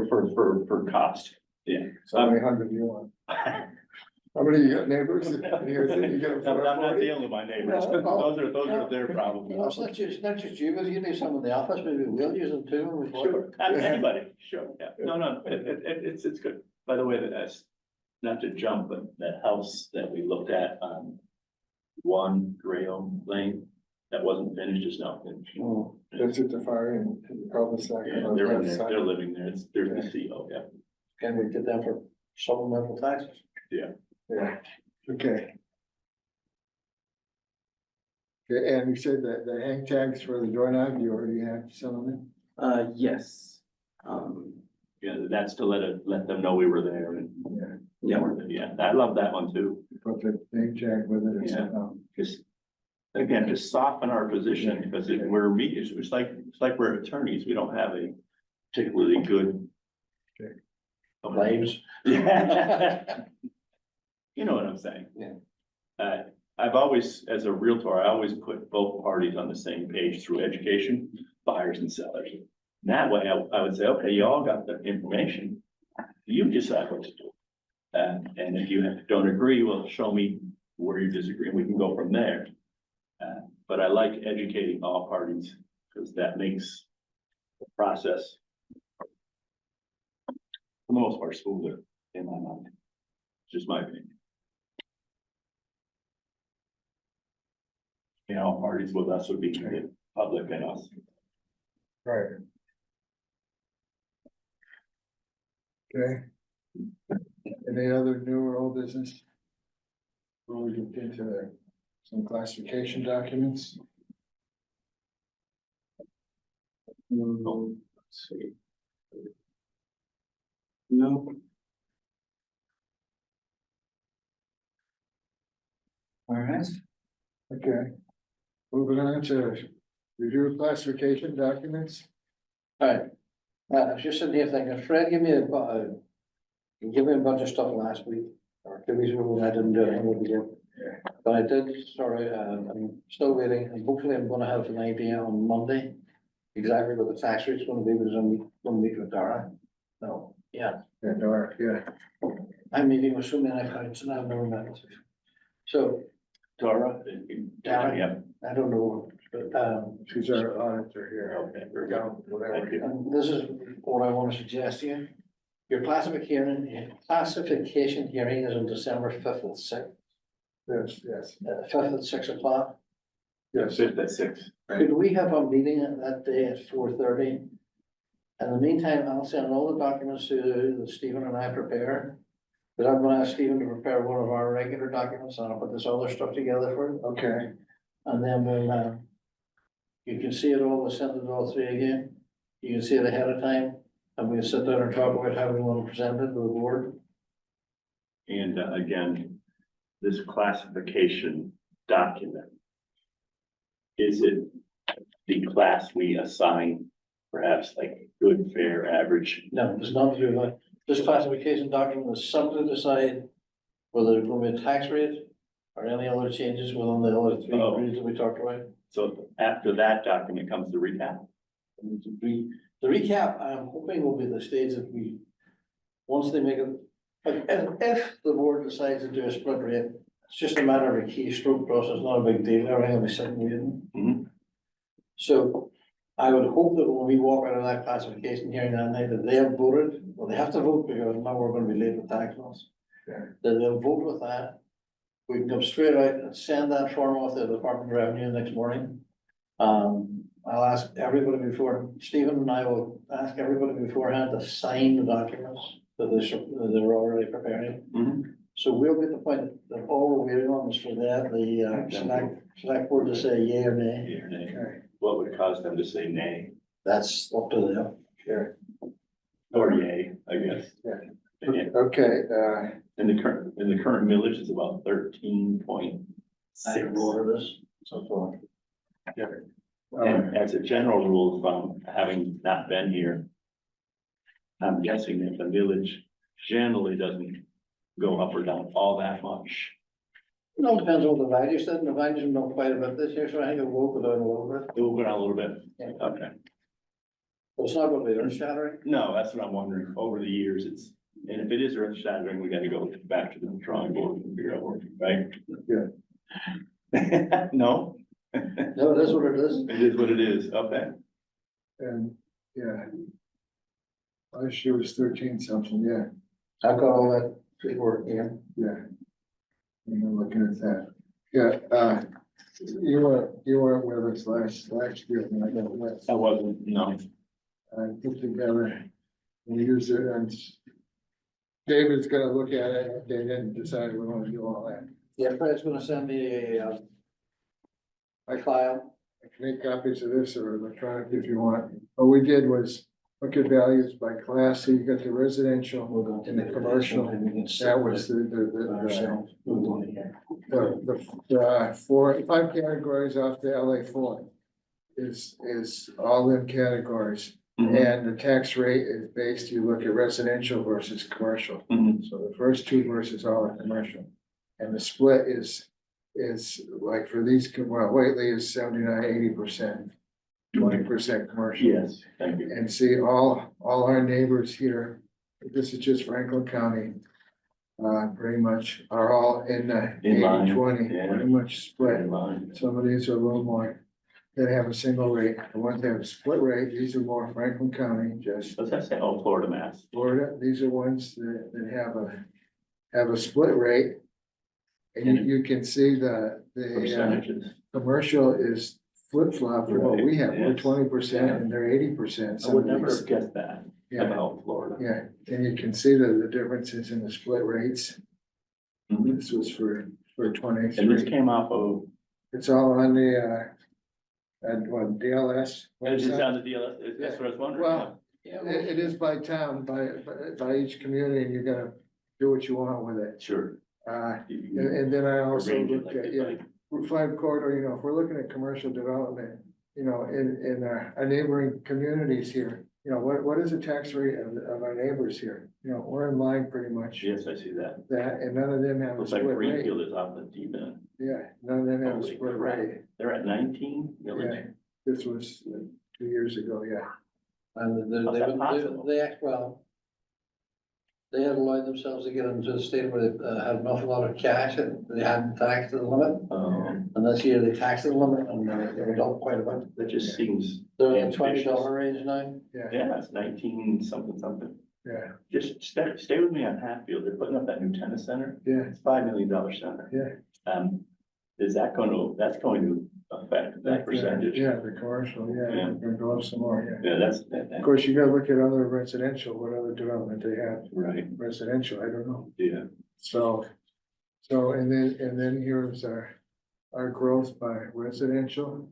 Speaker 3: for cost, yeah.
Speaker 1: So how many hundred do you want? How many you got neighbors? You get them
Speaker 3: I'm
Speaker 1: for
Speaker 3: not
Speaker 1: 40?
Speaker 3: dealing with my neighbors,
Speaker 1: No, no,
Speaker 3: those are their problems.
Speaker 2: No, it's not just you, but you need some in the office, maybe we'll use them too. When we
Speaker 3: Sure, anybody, sure, yeah, no, it's good. By the way, that's, not to jump, but that house that we looked at on 1 Grail Lane, that wasn't finished, is now finished.
Speaker 1: Oh, that's at the far end, to the cul-de-sac.
Speaker 3: Yeah,
Speaker 1: on the
Speaker 3: they're in
Speaker 1: left
Speaker 3: there,
Speaker 1: side.
Speaker 3: they're living there, it's, there's the CO, yeah.
Speaker 2: Can we get them for supplemental taxes?
Speaker 1: Yeah, okay. Okay, and you said that the hang tags for the doorknob, you already have some of them?
Speaker 4: Yes.
Speaker 3: Yeah, that's to let them know we were there and,
Speaker 1: Yeah,
Speaker 3: yeah, I love that one too.
Speaker 1: put the name tag with it or
Speaker 3: Yeah.
Speaker 1: something.
Speaker 3: Just, again, just soften our position, because it's like we're attorneys, we don't have a particularly good.
Speaker 1: Okay.
Speaker 2: Lives.
Speaker 3: Yeah. You know what I'm saying?
Speaker 2: Yeah.
Speaker 3: I've always, as a Realtor, I always put both parties on the same page through education, buyers and sellers. That way, I would say, okay, you all got the information, you decide what to do. And if you don't agree, well, show me where you disagree, and we can go from there. But I like educating all parties, because that makes the process for the most part smoother in my mind. Just my opinion. You know, all parties with us would be the public and us.
Speaker 1: Right. Okay. Any other new or old business? Before we get into some classification documents?
Speaker 4: Let's see. No,
Speaker 1: All right. Okay. Moving on to review classification documents.
Speaker 2: All right, I was just sitting here thinking, Fred, give me a bunch of stuff last week, or 2 weeks ago, when I didn't do anything with you.
Speaker 1: Yeah.
Speaker 2: But I did, sorry, I'm still waiting, and hopefully I'm gonna have an idea on Monday, exactly what the tax rate's gonna be, because I'm gonna meet with Dara. No, yeah,
Speaker 1: Yeah, Dora, yeah.
Speaker 2: I'm meeting with so many accounts, and I've never met. So,
Speaker 3: Dora?
Speaker 2: Dara?
Speaker 3: Yeah.
Speaker 2: I don't know, but,
Speaker 1: She's our auditor here.
Speaker 3: Okay, very good.
Speaker 1: Down, whatever.
Speaker 3: Thank you.
Speaker 2: and this is what I wanna suggest to you. Your classification hearing is on December 5th at 6,
Speaker 1: Yes,
Speaker 2: 5th at 6 o'clock.
Speaker 1: yes.
Speaker 3: Fifth at 6.
Speaker 2: Could we have a meeting that day at 4:30? In the meantime, I'll send all the documents to that Stephen and I prepare. But I'm gonna ask Stephen to prepare one of our regular documents, and I'll put this other stuff together for you.
Speaker 1: Okay,
Speaker 2: And then we'll, you can see it all, we'll send it all through again. You can see it ahead of time, and we'll sit down and talk about how we want to present it to the board.
Speaker 3: And again, this classification document. Is it the class we assign, perhaps like good, fair, average?
Speaker 2: No, there's nothing to do with that. This classification document is something to decide whether there's going to be a tax rate or any other changes within the other 3
Speaker 3: Oh.
Speaker 2: areas that we talked about.
Speaker 3: So after that document comes the recap?
Speaker 2: And the recap, I'm hoping will be the stage that we, once they make it, if the board decides to do a split rate, it's just a matter of a keystroke process, not a big deal, everything will be sitting waiting.
Speaker 3: Mhm.
Speaker 2: So I would hope that when we walk out of that classification hearing that night, that they have voted, well, they have to vote because now we're gonna be late with tax laws.
Speaker 1: Yeah.
Speaker 2: That they'll vote with that. We can come straight out and send that form off to the Department of Revenue next morning. I'll ask everybody before, Stephen and I will ask everybody beforehand to sign the documents that they're already preparing.
Speaker 3: Mhm.
Speaker 2: So we'll get the point that all we're waiting on is for that, the select board to say yea or nay.
Speaker 3: Yeah, nay.
Speaker 1: Okay.
Speaker 3: What would cause them to say nay
Speaker 2: That's up to them.
Speaker 1: Sure.
Speaker 3: or yay, I guess?
Speaker 1: Yeah.
Speaker 3: Yeah.
Speaker 1: Okay,
Speaker 3: In the current millage is about 13.6.
Speaker 2: I don't know what it is, so far.
Speaker 3: And as a general rule, from having not been here, I'm guessing that the millage generally doesn't go up or down all that much.
Speaker 2: It all depends on what the value said, and the values know quite a bit this year, so I think it will go down a little bit.
Speaker 3: It will go down a little bit.
Speaker 2: Yeah.
Speaker 3: Okay.
Speaker 2: But it's not gonna be earth shattering.
Speaker 3: No, that's what I'm wondering. Over the years, and if it is earth shattering, we gotta go back to the drawing board and figure out what, right?
Speaker 1: Yeah.
Speaker 3: No?
Speaker 2: No, it is what it is.
Speaker 3: It is what it is. Okay.
Speaker 1: and, yeah. Last year was 13 something, yeah,
Speaker 2: I've got all that paperwork here.
Speaker 1: yeah. I'm looking at that. Yeah, you weren't with us last year when I got wet.
Speaker 3: That wasn't, no.
Speaker 1: I put together, we used it and David's gonna look at it, they didn't decide we wanna do all that.
Speaker 2: Yeah, Fred's gonna send me a file.
Speaker 1: I can make copies of this or electronic if you want. What we did was look at values by class, so you got the residential and the commercial. That was the 5 categories off the LA4 is all in categories.
Speaker 3: Mhm.
Speaker 1: And the tax rate is based, you look at residential versus commercial.
Speaker 3: Mhm.
Speaker 1: So the first two versus all are commercial. And the split is like for these, well, Whately is 79-80%, 20% commercial.
Speaker 3: Yes, thank you.
Speaker 1: And see, all our neighbors here, this is just Franklin County. Pretty much are all in the
Speaker 3: In line,
Speaker 1: 80-20,
Speaker 3: yeah.
Speaker 1: pretty much split.
Speaker 3: In line.
Speaker 1: Some of these are a little more, that have a single rate, the ones that have a split rate, these are more Franklin County, just
Speaker 3: What's that say? Oh, Florida, Mass.
Speaker 1: Florida, these are ones that have a split rate. And you can see the
Speaker 3: Percentages.
Speaker 1: commercial is flip flop for what we have, we're
Speaker 3: Yes.
Speaker 1: 20% and they're 80%.
Speaker 3: I would never have guessed that
Speaker 1: Yeah,
Speaker 3: about Florida.
Speaker 1: yeah, and you can see the differences in the split rates.
Speaker 3: Mhm.
Speaker 1: This was for
Speaker 3: And this
Speaker 1: 23.
Speaker 3: came off of,
Speaker 1: It's all on the, at what, DLS?
Speaker 3: is this
Speaker 1: website?
Speaker 3: on the DLS? That's what I was wondering.
Speaker 1: Well,
Speaker 2: Yeah,
Speaker 1: it is by town, by each community, and you gotta do what you want with it.
Speaker 3: Sure.
Speaker 1: And then I also
Speaker 3: Arrange it
Speaker 1: looked
Speaker 3: like
Speaker 1: at,
Speaker 3: they
Speaker 1: yeah,
Speaker 3: like.
Speaker 1: Route 5 corridor, if we're looking at commercial development, in our neighboring communities here, what is the tax rate of our neighbors here? We're in line pretty much,
Speaker 3: Yes, I see that.
Speaker 1: that, and none of them have a
Speaker 3: Looks like
Speaker 1: split rate.
Speaker 3: Greenfield is off the deep end.
Speaker 1: Yeah, none of them have a
Speaker 3: Holy
Speaker 1: split
Speaker 3: crap.
Speaker 1: rate.
Speaker 3: They're at 19
Speaker 1: Yeah,
Speaker 3: village.
Speaker 1: this was 2 years ago, yeah.
Speaker 2: And
Speaker 3: How's that possible?
Speaker 2: they had allowed themselves to get into a state where they had an awful lot of cash and they hadn't taxed to the limit. And this year they taxed to the limit and they were up quite a bit.
Speaker 3: That just seems,
Speaker 2: They're in the
Speaker 3: ambitious.
Speaker 2: $20 range now.
Speaker 3: yeah, it's 19 something something.
Speaker 1: Yeah,
Speaker 3: Just stay with me on Hatfield. They're putting up that new tennis center.
Speaker 1: yeah,
Speaker 3: It's $5 million center.
Speaker 1: yeah.
Speaker 3: Is that that's going to affect that percentage?
Speaker 1: Yeah, the commercial, yeah,
Speaker 3: Yeah.
Speaker 1: we're gonna go up some more, yeah.
Speaker 3: Yeah, that's,
Speaker 1: Of course, you gotta look at other residential, what other development they have,
Speaker 3: right,
Speaker 1: residential, I don't know.
Speaker 3: yeah.
Speaker 1: So, and then here's our growth by residential.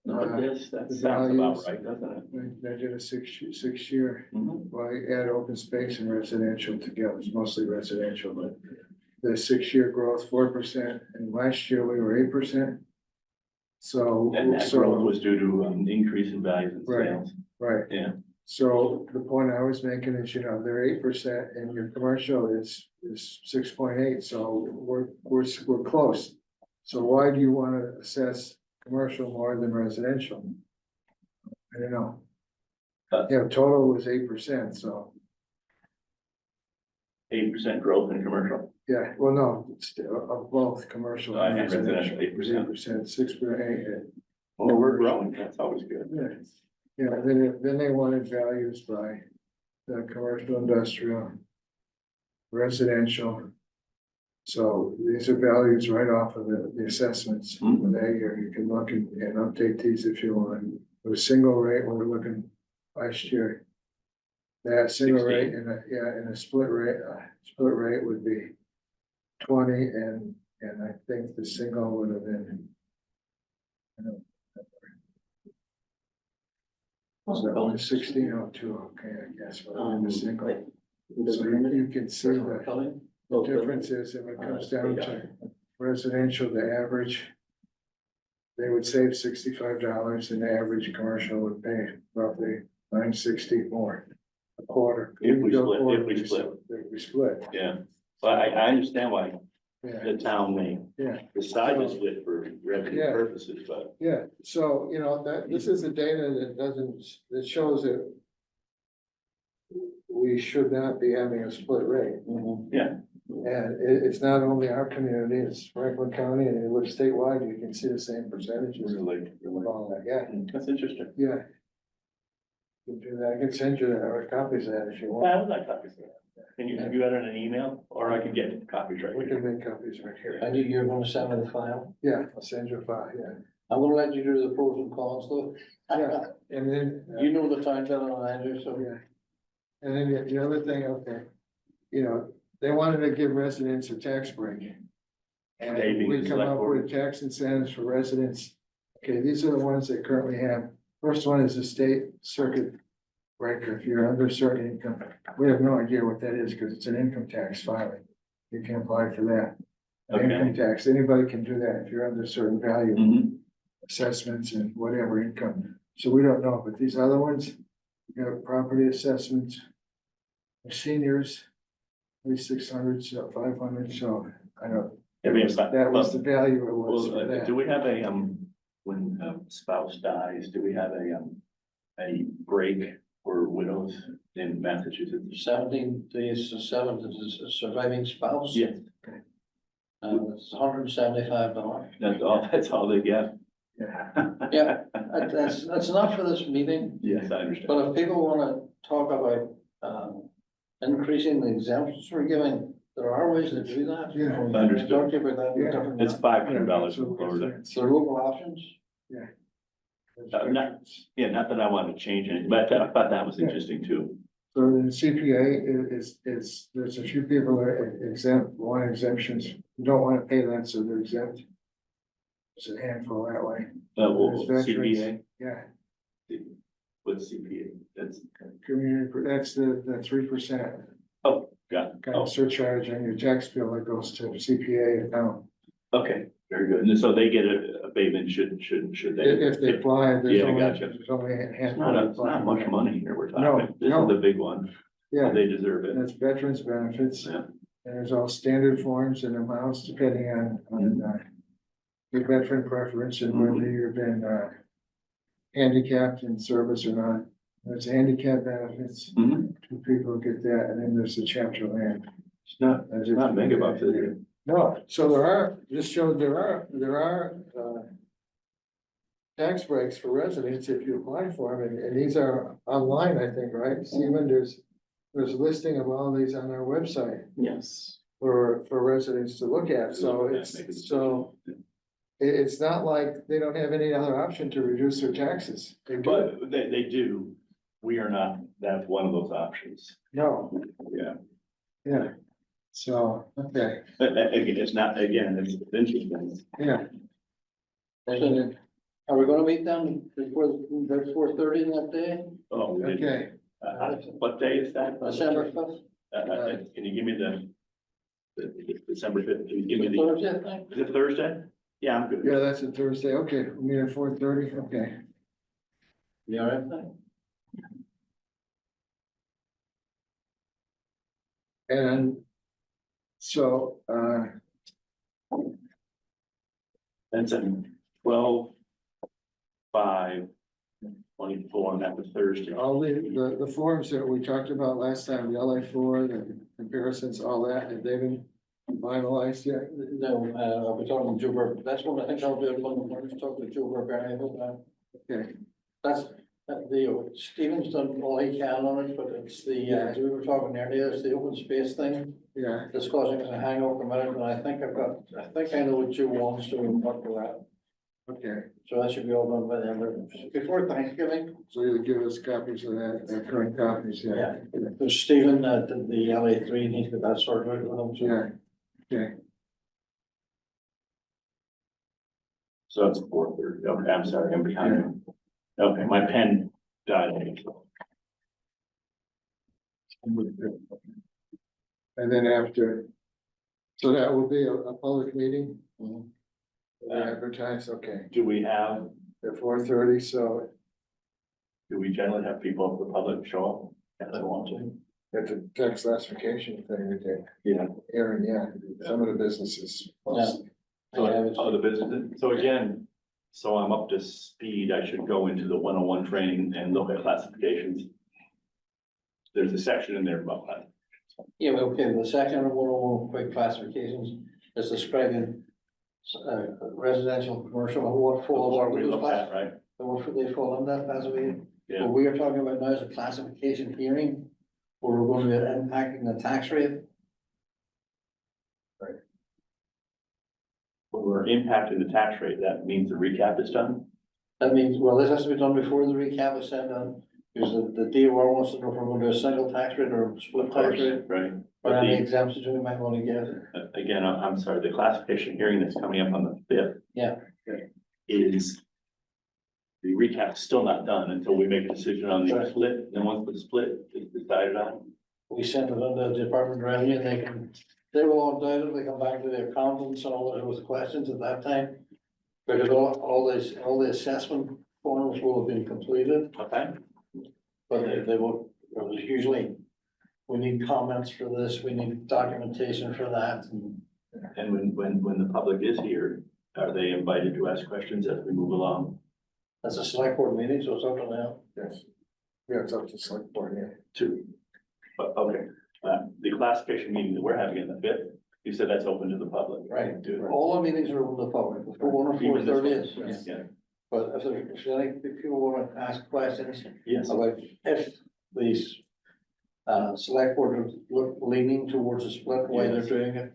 Speaker 3: No, but this, that
Speaker 1: the
Speaker 3: sounds about
Speaker 1: values.
Speaker 3: right, doesn't it?
Speaker 1: They did a six year,
Speaker 3: Mhm.
Speaker 1: well, you add open space and residential together, it's mostly residential, but the 6 year growth, 4%, and last year we were 8%. So,
Speaker 3: And that growth
Speaker 1: so,
Speaker 3: was due to an increase in values and
Speaker 1: Right.
Speaker 3: sales.
Speaker 1: right.
Speaker 3: Yeah.
Speaker 1: So the point I was making is, they're 8% and your commercial is 6.8, so we're close. So why do you wanna assess commercial more than residential? I don't know. Total was 8%, so,
Speaker 3: 8% growth in commercial.
Speaker 1: yeah, well, no, it's of both commercial and
Speaker 3: And
Speaker 1: residential.
Speaker 3: residential,
Speaker 1: 8%, 6.8.
Speaker 3: Well, we're growing, that's always good.
Speaker 1: Yeah, then they wanted values by the commercial, industrial, residential. So these are values right off of the assessments for
Speaker 3: Mhm.
Speaker 1: that year. You can look and update these if you want. With a single rate, we we're looking last year. That single
Speaker 3: 16.
Speaker 1: rate and a split rate would be 20 and I think the single would have been. I don't know, 1602, okay, I guess, well, the single. So you can see the difference is if it comes down to residential, the average. They would save $65 and the average commercial would pay roughly $960 more a quarter.
Speaker 3: If we
Speaker 1: go
Speaker 3: split,
Speaker 1: quarter,
Speaker 3: if we split.
Speaker 1: If we split,
Speaker 3: Yeah, but I understand why
Speaker 1: yeah,
Speaker 3: the town may
Speaker 1: yeah,
Speaker 3: decide to split for revenue
Speaker 1: Yeah.
Speaker 3: purposes, but
Speaker 1: yeah. So, you know, this is the data that shows that we should not be having a split rate.
Speaker 3: yeah,
Speaker 1: And it's not only our community, it's Franklin County, and you look statewide, you can see the same percentages.
Speaker 3: really,
Speaker 1: of all that. Yeah,
Speaker 3: that's interesting.
Speaker 1: yeah. You can do that, I can send you that, or copies of that if you want.
Speaker 3: I would like copies of that. Can you, have you had it in an email, or I can get copies right
Speaker 1: We
Speaker 3: here?
Speaker 1: can make copies right here.
Speaker 2: And you're gonna send me the file?
Speaker 1: Yeah, I'll send you a file, yeah.
Speaker 2: I'm gonna let you do the pros and cons though.
Speaker 1: Yeah, and then.
Speaker 2: You know the time better than I do, so.
Speaker 1: Yeah. And then the other thing, okay, you know, they wanted to give residents a tax break.
Speaker 3: They
Speaker 1: And
Speaker 3: being
Speaker 1: we
Speaker 3: the
Speaker 1: come
Speaker 3: select
Speaker 1: up
Speaker 3: board.
Speaker 1: with tax incentives for residents. Okay, these are the ones that currently have, first one is the state circuit breaker, if you're under a certain income. We have no idea what that is, because it's an income tax filing. You can apply for that.
Speaker 3: Okay.
Speaker 1: Income tax, anybody can do that if you're under a certain value.
Speaker 3: Mhm.
Speaker 1: Assessments and whatever income. So we don't know, but these other ones, you know, property assessments. For seniors, at least 600, so 500, so I don't,
Speaker 3: I mean, it's not-
Speaker 1: that was the value it was
Speaker 3: Well,
Speaker 1: for that.
Speaker 3: do we have a, when a spouse dies, do we have a break for widows in Massachusetts?
Speaker 2: 17 days to surviving spouse.
Speaker 3: Yes,
Speaker 2: It's $175.
Speaker 3: that's all they get.
Speaker 1: Yeah,
Speaker 2: Yeah, that's enough for this meeting,
Speaker 3: Yes, I understand.
Speaker 2: but if people wanna talk about, increasing the exemptions we're giving, there are ways to do that.
Speaker 1: Yeah.
Speaker 3: Understood.
Speaker 2: Talk about that in
Speaker 1: Yeah.
Speaker 2: different.
Speaker 3: It's $500
Speaker 1: So
Speaker 3: for
Speaker 1: we're
Speaker 3: Florida.
Speaker 1: gonna-
Speaker 2: So local options,
Speaker 3: Yeah, not that I want to change it, but I thought that was
Speaker 1: Yeah.
Speaker 3: interesting too.
Speaker 1: So the CPA is, there's a few people that are exempt, want exemptions, who don't want to pay that, so they're exempt. It's a handful that way,
Speaker 3: Well,
Speaker 1: There's
Speaker 3: CPA,
Speaker 1: yeah,
Speaker 3: what's CPA? That's,
Speaker 1: community, that's the 3%.
Speaker 3: oh, got it.
Speaker 1: Kind
Speaker 3: Oh,
Speaker 1: of surcharge on your tax bill that goes to CPA account.
Speaker 3: okay, very good. And so they get a abatement, should they?
Speaker 1: If they apply, there's
Speaker 3: Yeah,
Speaker 1: only,
Speaker 3: gotcha.
Speaker 1: there's only a
Speaker 3: It's
Speaker 1: handful.
Speaker 3: not,
Speaker 1: that
Speaker 3: it's not
Speaker 1: apply.
Speaker 3: much money here we're
Speaker 1: No,
Speaker 3: talking. This
Speaker 1: no.
Speaker 3: is the big one.
Speaker 1: Yeah,
Speaker 3: They deserve
Speaker 1: and
Speaker 3: it.
Speaker 1: it's veterans benefits,
Speaker 3: Yeah.
Speaker 1: and there's all standard forms and amounts depending on your veteran preference and whether you've been, handicapped in service or not. There's handicap benefits,
Speaker 3: Mhm.
Speaker 1: two people get that, and then there's the chapter land.
Speaker 3: It's not mega bucks, is it?
Speaker 1: No, so there are, this showed there are, tax breaks for residents if you apply for them, and these are online, I think, right? Stephen, there's a listing of all these on our website
Speaker 4: Yes.
Speaker 1: for residents to look at, so
Speaker 3: Make a
Speaker 1: it's,
Speaker 3: decision.
Speaker 1: so it's not like they don't have any other option to reduce their taxes. They do.
Speaker 3: But they do. We are not, that's one of those options.
Speaker 1: No,
Speaker 3: Yeah.
Speaker 1: yeah, so, okay,
Speaker 3: But again, it's not, again, it's interesting.
Speaker 1: yeah,
Speaker 2: so are we gonna meet them before 4:30 that day?
Speaker 3: Oh,
Speaker 1: okay.
Speaker 3: what day is that?
Speaker 2: December 5th?
Speaker 3: Can you give me the December 5th? Can you give me the,
Speaker 2: Thursday, I think.
Speaker 3: is it Thursday? Yeah, I'm good.
Speaker 1: Yeah, that's a Thursday, okay, we'll meet at 4:30, okay.
Speaker 2: You all right with that?
Speaker 1: And so,
Speaker 3: That's at 12/5/24, and that was Thursday.
Speaker 1: all the forms that we talked about last time, the LA4, the comparisons, all that, have they been finalized yet?
Speaker 2: No, I'll be talking to Joe Burke, that's what I think I'll do, I'm to talk to Joe Burke,
Speaker 1: Okay,
Speaker 2: that's, Stephen's done all he can on it, but it's as we were talking earlier, it's the open space thing.
Speaker 1: yeah,
Speaker 2: That's causing us a hangover a minute, and I think I know what Joe wants, so we'll talk to that.
Speaker 1: okay,
Speaker 2: So that should be all done by the end of, before Thanksgiving.
Speaker 1: so you'll give us copies of that, current copies, yeah.
Speaker 2: Because Stephen, did the LA3, needs to get that sorted out with him, so.
Speaker 1: Yeah, okay,
Speaker 3: So it's 4:30. Okay, I'm sorry, I'm behind. Okay, my pen died.
Speaker 1: And then after, so that will be a public meeting?
Speaker 2: Mhm.
Speaker 1: Advertised, okay,
Speaker 3: Do we have,
Speaker 1: at 4:30, so
Speaker 3: do we generally have people of the public show up if they want to?
Speaker 1: at the tax classification thing we did,
Speaker 3: Yeah.
Speaker 1: Aaron, yeah, some of the businesses.
Speaker 2: Yeah.
Speaker 3: So the business, so again, so I'm up to speed, I should go into the 101 training and look at classifications. There's a section in there about that.
Speaker 2: Yeah, okay, the second one, quick classifications is describing residential, commercial, what falls
Speaker 3: What
Speaker 2: under
Speaker 3: we
Speaker 2: those
Speaker 3: looked
Speaker 2: class,
Speaker 3: at, right?
Speaker 2: what should they fall under classification?
Speaker 3: Yeah,
Speaker 2: What we are talking about now is a classification hearing, where we're going to be impacting the tax rate.
Speaker 3: when we're impacting the tax rate, that means the recap is done.
Speaker 2: That means, well, this has to be done before the recap is sent on, because the DOR wants to know if we're going to do a single tax rate or a split
Speaker 3: Of
Speaker 2: tax
Speaker 3: course,
Speaker 2: rate,
Speaker 3: right?
Speaker 2: or
Speaker 3: But
Speaker 2: any
Speaker 3: the,
Speaker 2: exemptions we might want to give.
Speaker 3: again, I'm sorry, the classification hearing that's coming up on the 5th.
Speaker 2: Yeah.
Speaker 3: Is. The recap is still not done until we make a decision on the
Speaker 2: Right.
Speaker 3: split, and once the split is decided on.
Speaker 2: We send it on to the Department of Revenue, and they will undoubtedly come back to their accountants and all those questions at that time. Because all the assessment forms will have been completed,
Speaker 3: Okay.
Speaker 2: but they will, there's usually, we need comments for this, we need documentation for that, and
Speaker 3: And when the public is here, are they invited to ask questions as we move along?
Speaker 2: that's a select board meeting, so it's up to them.
Speaker 1: Yes. Yeah, it's up to select board, yeah.
Speaker 3: Too. But, okay, the classification meeting that we're having on the 5th, you said that's open to the public.
Speaker 2: Right.
Speaker 3: Do it.
Speaker 2: All the meetings are open to the public, for 1 or
Speaker 3: Even this
Speaker 2: 4:30
Speaker 3: one?
Speaker 2: is.
Speaker 3: Yes, yeah,
Speaker 2: But if any people want to ask questions
Speaker 3: yes,
Speaker 2: about if these select board are leaning towards a split, why they're
Speaker 3: Yes.
Speaker 2: doing it,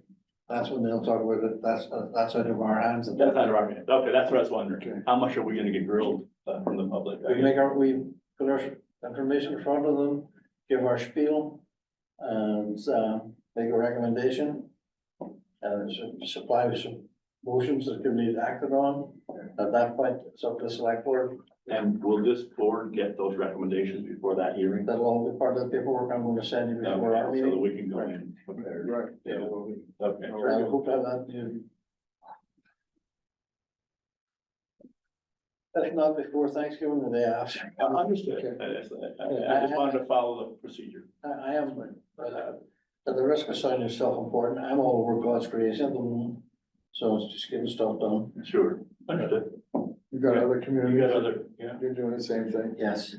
Speaker 2: that's when they'll talk about it, that's out of our hands.
Speaker 3: that's not our, okay, that's what I was wondering,
Speaker 1: Okay.
Speaker 3: how much are we gonna get grilled from the public?
Speaker 2: We put our information in front of them, give our spiel, and make a recommendation. And supply some motions that can be acted on. At that point, it's up to the select board.
Speaker 3: And will this board get those recommendations before that hearing?
Speaker 2: That'll all be part of the paperwork I'm going to send you before our
Speaker 3: Okay, so that
Speaker 2: meeting.
Speaker 3: we can go in prepared.
Speaker 1: Right.
Speaker 3: Yeah.
Speaker 1: Well, we-
Speaker 3: Okay,
Speaker 2: I hope to have that to you. If not before Thanksgiving, the day after.
Speaker 3: understood. I just wanted to follow the procedure.
Speaker 2: I am, but at the risk of sounding self-important, I'm all over God's grace at the moment. So it's just getting stuff done.
Speaker 3: Sure, understood.
Speaker 1: You got other
Speaker 3: You
Speaker 1: communities,
Speaker 3: got other, yeah,
Speaker 1: you're doing the same thing.
Speaker 2: Yes.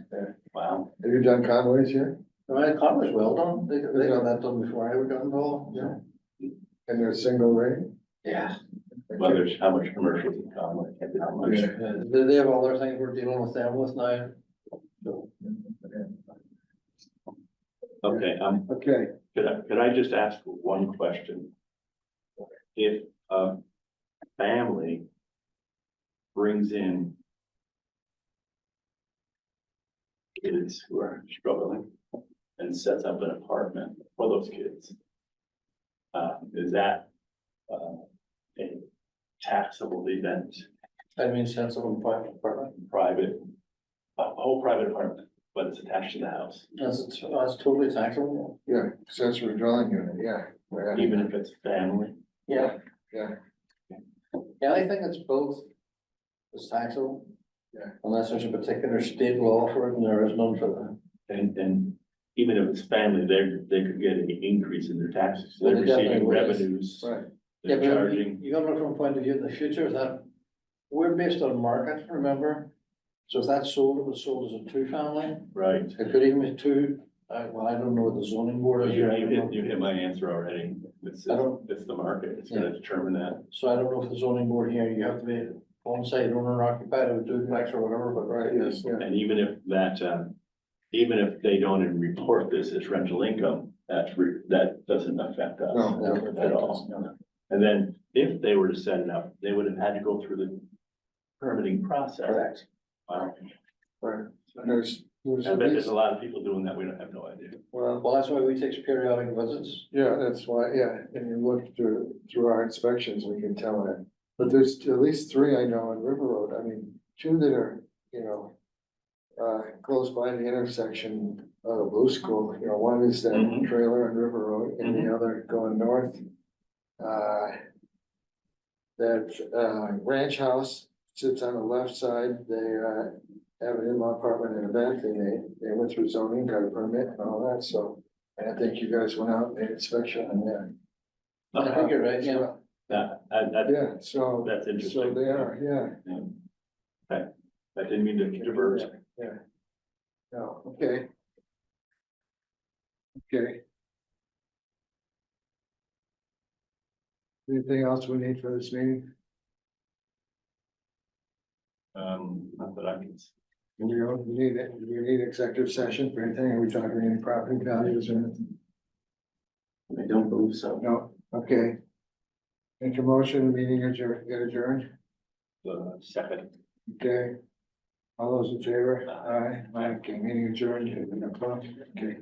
Speaker 3: wow.
Speaker 1: Have you done Conway's here?
Speaker 2: Well, Connor's well done. They got that done before I ever got involved. Yeah.
Speaker 1: And they're single rate?
Speaker 2: Yeah.
Speaker 3: Well, there's how much commercials in Conway, how much.
Speaker 2: They have other things we're dealing with them with now.
Speaker 3: Okay,
Speaker 1: Okay,
Speaker 3: could I just ask one question? If a family brings in kids who are struggling and sets up an apartment for those kids, is that a taxable event,
Speaker 2: I mean, sensible apartment.
Speaker 3: private, a whole private apartment, but it's attached to the house,
Speaker 2: That's totally taxable.
Speaker 1: yeah, accessory dwelling unit, yeah.
Speaker 3: even if it's family?
Speaker 2: Yeah.
Speaker 1: Yeah.
Speaker 2: Yeah, I think it's both. It's taxable.
Speaker 1: Yeah.
Speaker 2: Unless there's a particular state law for it, and there is none for that.
Speaker 3: And even if it's family, they could get an increase in their taxes,
Speaker 2: Well,
Speaker 3: they're
Speaker 2: they definitely
Speaker 3: receiving
Speaker 2: will.
Speaker 3: revenues,
Speaker 1: Right,
Speaker 2: Yeah,
Speaker 3: they're
Speaker 2: but
Speaker 3: charging.
Speaker 2: you gotta look from a point of view in the future, that we're based on market, remember? So if that's sold, it was sold as a two-family,
Speaker 3: Right,
Speaker 2: it could even be two, well, I don't know what the zoning board is.
Speaker 3: you
Speaker 2: I don't know.
Speaker 3: hit my answer already, it's
Speaker 2: I don't-
Speaker 3: the market, it's gonna determine that.
Speaker 2: So I don't know if the zoning board here, you have to be on site owner occupied or duplex or whatever, but
Speaker 1: right, yes, yeah.
Speaker 3: And even if that, even if they don't even report this as rental income, that doesn't affect us.
Speaker 1: No.
Speaker 3: At all. And then if they were to set it up, they would have had to go through the permitting process.
Speaker 2: correct.
Speaker 3: Wow.
Speaker 1: Right. There's
Speaker 3: I
Speaker 1: at
Speaker 3: bet there's
Speaker 1: least,
Speaker 3: a lot of people doing that, we don't have no idea.
Speaker 1: well,
Speaker 2: Well, that's why we take periodic visits.
Speaker 1: yeah, that's why, yeah, and you look through our inspections, we can tell that But there's at least three I know on River Road, I mean, two that are, close by the intersection of the Blue School, one is that
Speaker 3: Mhm.
Speaker 1: trailer on River Road and the other going north. That ranch house sits on the left side, they have an in-law apartment and a bath, and they went through zoning, got a permit and all that, so. And I think you guys went out and made inspection on that.
Speaker 2: I think you're right, yeah.
Speaker 1: Yeah, so.
Speaker 3: That's
Speaker 1: So
Speaker 3: interesting.
Speaker 1: they are, yeah.
Speaker 3: I didn't mean to diverge.
Speaker 1: Yeah. No, okay. Okay. Anything else we need for this meeting?
Speaker 3: Not that I can.
Speaker 1: We don't need it, do we need executive session for anything? Are we talking any property values or anything?
Speaker 4: I don't believe so.
Speaker 1: No, okay. Make a motion, meeting adjourned, get adjourned,
Speaker 3: Second.
Speaker 1: okay? All those in favor? Aye. Okay, meeting adjourned, okay.